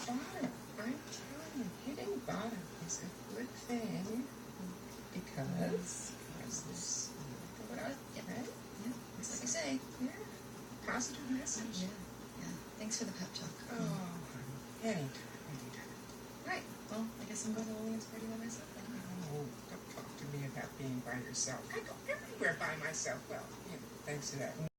bottom. I'm telling you, hitting bottom is a good thing because this, what I, right? Yeah, it's like I say. Yeah, positive message. Yeah. Thanks for the pep talk. Oh, anytime. Right. Well, I guess I'm going to Lillian's party by myself then. Oh, don't talk to me about being by yourself. I go everywhere by myself. Well, thanks to that